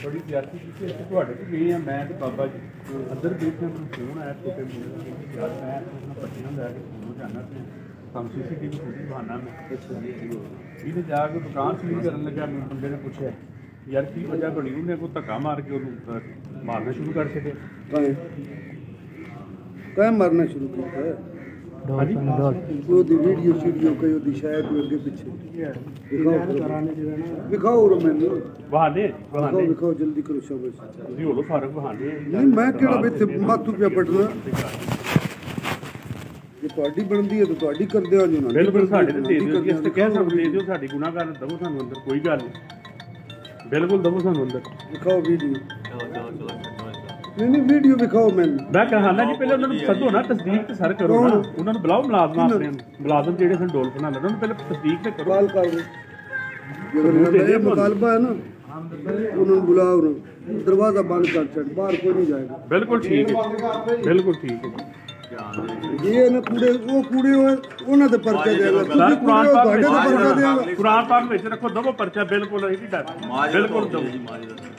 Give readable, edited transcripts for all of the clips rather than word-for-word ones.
बड़ी ज्यादा गई है मैं तो बाबा जी अंदर देखने फोन आया छोटे यार मैं पट्टियां लैके स्कूलों जाना हम CCTV फुटेज बहाना मैं इन्हें जाके दुकान सील कर लगा मैं बंदे ने पूछा यार की वजह बनी उन्हें को धक्का मार के मारना शुरू कर सके कह मारना शुरू किया वीडियो शीडियो कई ओदी शायद अगे पीछे दिखाओ मैंने बहाने दिखाओ जल्दी करो शाबाश ਤੁਸੀਂ ਹੋਲੋ ਫਾਰਕ ਬਹਾਨੇ नहीं मैं केड़ा इत्थे माथू पे पटना ਜੇ ਤੁਹਾਡੀ ਬਣਦੀ ਹੈ ਤਾਂ ਤੁਹਾਡੀ ਕਰਦੇ ਆ ਜੀ ਨਾ ਬਿਲਕੁਲ ਸਾਡੇ ਤੇ ਦੇ ਦਿਓ ਇਸ ਤੇ ਕਹਿ ਸਕਦੇ ਦੇ ਦਿਓ ਸਾਡੀ ਗੁਨਾਹਗਾਰ ਦਵੋ ਸਾਨੂੰ ਅੰਦਰ ਕੋਈ ਗੱਲ ਨਹੀਂ ਬਿਲਕੁਲ ਦਵੋ ਸਾਨੂੰ ਅੰਦਰ ਦਿਖਾਓ ਵੀਡੀਓ नहीं वीडियो दिखाओ मैं कहना जी पहले उन्होंने सदो ना तस्दीक ते सर करो ना उन्होंने बुलाओ मुलाजम अपने मुलाजम जेडे सन डोल बना लेना पहले तस्दीक ते करो कॉल कर ये मुतालबा है ना उन्होंने बुलाओ ना दरवाजा बंद कर छड़ बाहर कोई नहीं जाएगा बिल्कुल ठीक है बिल्कुल ठीक है ये ना कूड़े वो कूड़े उन्हां दे पर्चा देगा सर कुरान पाक दे पर्चा देगा कुरान पाक विच रखो दवो पर्चा बिल्कुल यही डर बिल्कुल दवो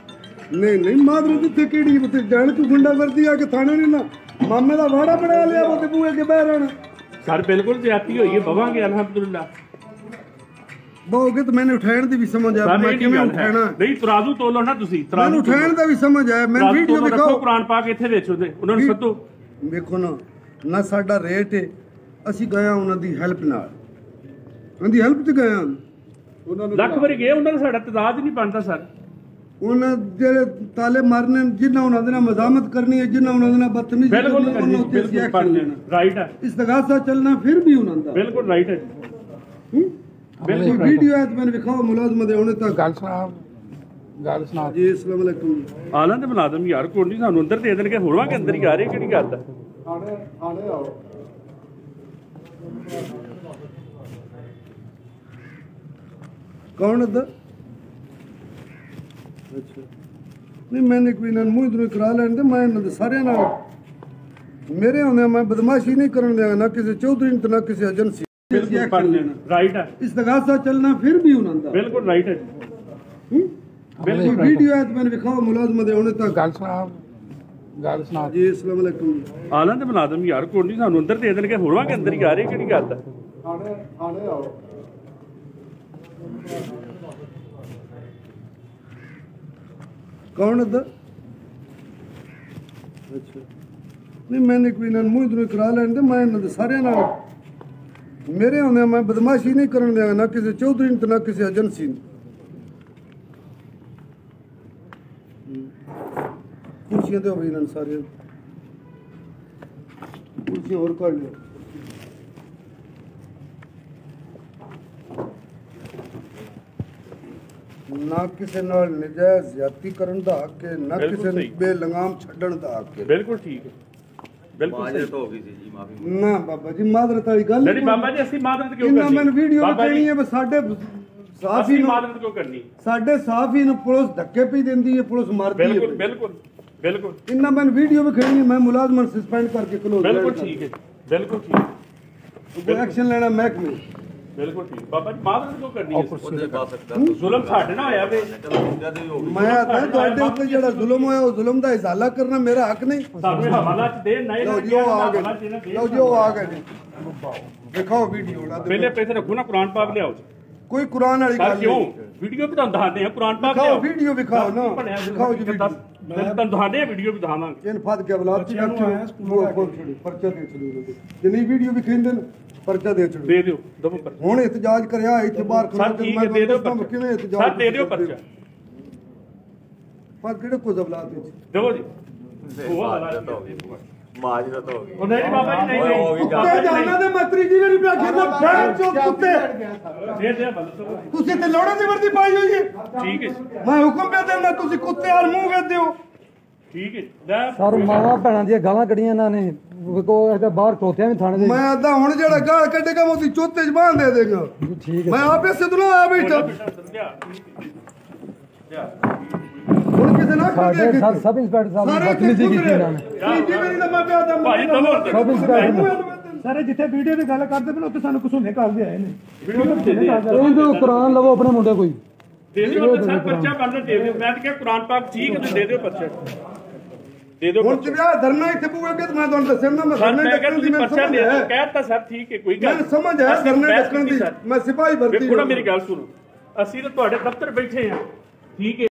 नहीं मादर इतने केड़ी जान तू गुंडागर्दी आके थाने ने ना मामे का वाड़ा बना लिया वो बूहे के बह रहना सर बिल्कुल ज्यादती हुई है बवांगे अल्हम्दुलिल्लाह बहुगे तो मैंने उठाने दी भी समझ आया मैं किवें उठाना नहीं तराजू तोलो ना तुसी तराजू उठाने दा भी समझ आया मैं वीडियो दिखाओ कुरान पाक इथे वेचो दे उन्हां नु सदो देखो ना साडा रेट है ਅਸੀਂ ਗਏ ਉਹਨਾਂ ਦੀ ਹੈਲਪ ਨਾਲ ਉਹਦੀ ਹੈਲਪ ਤੇ ਗਏ ਉਹਨਾਂ ਨੂੰ ਲੱਖ ਵਾਰੀ ਗਏ ਉਹਨਾਂ ਦਾ ਸਾਡਾ ਤਦਾਦ ਨਹੀਂ ਬਣਦਾ ਸਰ ਉਹਨਾਂ ਜਿਹੜੇ ਤਾਲੇ ਮਾਰਨੇ ਜਿਨ੍ਹਾਂ ਉਹਨਾਂ ਦੇ ਨਾਲ ਮਜ਼ਾਮਤ ਕਰਨੀ ਹੈ ਜਿਨ੍ਹਾਂ ਉਹਨਾਂ ਦੇ ਨਾਲ ਬਦਤਮੀਜ਼ੀ ਬਿਲਕੁਲ ਪੜ੍ਹਨੇ ਰਾਈਟ ਹੈ ਇਸਤਗਾਸਾ ਚੱਲਣਾ ਫਿਰ ਵੀ ਉਹਨਾਂ ਦਾ ਬਿਲਕੁਲ ਰਾਈਟ ਹੈ ਬਿਲਕੁਲ ਵੀਡੀਓ ਹੈ ਤੇ ਮੈਨੂੰ ਵਿਖਾਓ ਮੁਲਾਜ਼ਮ ਦੇ ਉਹਨੇ ਤੱਕ ਗੱਲ ਸੁਣਾ ਜੀ ਅਸਲਾਮ ਅਲੈਕੁਮ ਆਲਾਂ ਦੇ ਮੁਲਾਜ਼ਮ ਯਾਰ ਕੋਈ ਨਹੀਂ ਸਾਨੂੰ ਅੰਦਰ ਦੇ ਦੇਣਗੇ ਹੋਵਾਂਗੇ ਅੰਦਰ ਹੀ ਆ ਰਹੇ ਕਿਹੜੀ ਗੱਲ ਹੈ ਥਾਣੇ ਆਓ कौन है अच्छा नहीं मैंने कोई ना मुँह इधर करा लैन दे मैं सारे ना मेरे होंगे मैं बदमाशी नहीं करने देगा ना किसी चौधरी ना किसी एजेंसी राइट है इस्तगासा चलना फिर भी उन्होंने बिल्कुल राइट है बिल्कुल वीडियो है तो मैंने दिखाओ मुलाजम दे होने तक गल सुना जी अस्सलाम वालेकुम आਲਾਂ ਦੇ ਮੁਲਾਜ਼ਮ ਯਾਰ ਕੋਈ ਨਹੀਂ ਸਾਨੂੰ ਅੰਦਰ ਦੇ ਦੇਣਗੇ ਹੋਵਾਂਗੇ ਅੰਦਰ ਹੀ ਆ ਰਹੇ ਕਿਹੜੀ ਗੱਲ ਹੈ ਥਾਣੇ ਆਓ कौन है अच्छा नहीं मैंने कोई ना मुँह इधर करा लैन दे मैं सारे ना मेरे होंगे मैं बदमाशी नहीं करने देगा ना किसी चौधरी ना किसी एजेंसी कुर्सियाँ दो भाई इन्होंने सारे कुर्सियाँ और कर लो ना किसी नाल नजायज ज्यादती करन दा हक है ना किसी बेलगाम छड्डण दा हक है बिल्कुल ठीक है बिल्कुल माजरत हो गई जी माफी ना बाबा जी माजरत वाली गल नहीं बाबा जी असली माजरत क्यों करनी मैंने वीडियो में कहनी है साडे साफी माजरत क्यों करनी साडे साफी नु पुलिस धक्के पी देंदी है पुलिस मारदी है बिल्कुल बिल्कुल बिल्कुल इन्ना मैंने वीडियो में कहनी है मैं मुलाजम सस्पेंड करके क्लोज बिल्कुल ठीक है बिल्कुल ठीक है एक्शन लेना महकमे बिल्कुल ठीक बाबा जी माजरत क्यों करनी है जुल्म साडे ना होया वे मैं आता ਤੁਹਾਡੇ ਉੱਤੇ ਜਿਹੜਾ ਜ਼ੁਲਮ ਹੋਇਆ ਉਹ ਜ਼ੁਲਮ ਦਾ ਇਜ਼ਾਲਾ ਕਰਨਾ ਮੇਰਾ ਹੱਕ ਨਹੀਂ ਸਾਡੇ ਹਵਾਲਾ ਚ ਦੇ ਨਹੀਂ ਲਓ ਜੀ ਉਹ ਆ ਗਏ ਲਓ ਜੀ ਉਹ ਆ ਗਏ ਦਿਖਾਓ ਵੀਡੀਓ ਨਾ ਪਹਿਲੇ ਪੈਸੇ ਰੱਖੋ ਨਾ ਕੁਰਾਨ ਪਾਕ ਲਿਆਓ ਕੋਈ ਕੁਰਾਨ ਵਾਲੀ ਗੱਲ ਕਿਉਂ ਵੀਡੀਓ ਵੀ ਤੁਹਾਨੂੰ ਦਿਖਾਉਂਦੇ ਆ ਕੁਰਾਨ ਪਾਕ ਲਿਆਓ ਵੀਡੀਓ ਵਿਖਾਓ ਨਾ ਦਿਖਾਓ ਜੀ ਮੈਂ ਤੁਹਾਨੂੰ ਦਿਖਾਉਂਦੇ ਆ ਵੀਡੀਓ ਵੀ ਦਿਖਾਵਾਂਗੇ ਇਹਨ ਫੜ ਕੇ ਬਲਾਤ ਚ ਪਰਚਾ ਦੇ ਚਲੋ ਜਿੰਨੀ ਵੀਡੀਓ ਵੀ ਖਿੰਦੇ ਨੇ पर्चा दे छड़ो दे दियो दबो पर्चा हुन एहतजाज करया इथे बाहर खड़ा के मैं दे दियो पर्चा किवें एहतजाज सर दे दियो पर्चा पर केड़े को जबलात दे दबो जी वो हालत हो गई माजरत हो गई ओ नहीं बाबा जी नहीं कुत्ते जाना दे मतरी जी ने भी आखे ना बैठ जो कुत्ते दे तुसी ते लोड़ा दी वर्दी पाई हुई है ठीक है मैं हुक्म पे देना तुसी कुत्ते और मुंह वे दियो ठीक है सर मावा भैणा दी गालां कढियां ना ने को ऐसे बाहर खलोते भी थाने दे मैं आदा हुन जेड़ा गाल कढेगा मैं उसी चोते च बांध दे देगा ठीक है मैं आपे से दुला आ बैठा ਹੁਣ ਕਿਸੇ ਨਾਲ ਸਾਡੇ ਸਬ ਇੰਸਪੈਕਟਰ ਸਾਹਿਬ ਨੇ ਬਦਤਮੀਜ਼ੀ ਕੀਤੀ ਇਹਨਾਂ ਨੇ ਤੀਜੀ ਵਾਰੀ ਤਾਂ ਮੈਂ ਪਿਆ ਤਾਂ ਭਾਈ ਤੁਹਾਨੂੰ ਸਬ ਇੰਸਪੈਕਟਰ ਸਾਰੇ ਜਿੱਥੇ ਵੀਡੀਓ ਦੀ ਗੱਲ ਕਰਦੇ ਪਏ ਉੱਥੇ ਸਾਨੂੰ ਕਸੂਨੇ ਕਰਦੇ ਆਏ ਨੇ ਵੀਡੀਓ ਦੇ ਦੇ ਇਹਨੂੰ ਕੁਰਾਨ ਲਵੋ ਆਪਣੇ ਮੁੰਡੇ ਕੋਈ ਦੇ ਦਿਓ ਸਰ ਪਰਚਾ ਬਣਨਾ ਦੇ ਦਿਓ ਮੈਂ ਤਾਂ ਕਿਹਾ ਕੁਰਾਨ ਪਾਕ ਠੀਕ ਤੇ ਦੇ ਦਿਓ ਪਰਚਾ ਦੇ ਦਿਓ ਹੁਣ ਜਿਵੇਂ ਧਰਨਾ ਇੱਥੇ ਪੂਵੇਗਾ ਤਾਂ ਮੈਂ ਤੁਹਾਨੂੰ ਦੱਸਿਆ ਨਾ ਮੈਂ ਸਰ ਧਰਨੇ ਮੈਂ ਕਿਹਾ ਡੱਕਣ ਦੀ ਤੁਸੀਂ ਮੈਂ ਪਰਚਾ ਸਮਝ ਦੇ ਹੈ ਦਿਓ ਕਹਿਤਾ ਸਰ ਠੀਕ ਹੈ ਕੋਈ ਗੱਲ ਮੈਨੂੰ ਸਮਝ ਹੈ ਧਰਨੇ ਡੱਕਣ ਦੀ ਮੈਂ ਸਿਪਾਹੀ ਭਰਤੀ ਵੇਖੋ ਨਾ ਮੇਰੀ ਗੱਲ ਸੁਣੋ ਅਸੀਂ ਤਾਂ ਤੁਹਾਡੇ ਦਫ਼ਤਰ ਬੈਠੇ ਆ ਠੀਕ ਹੈ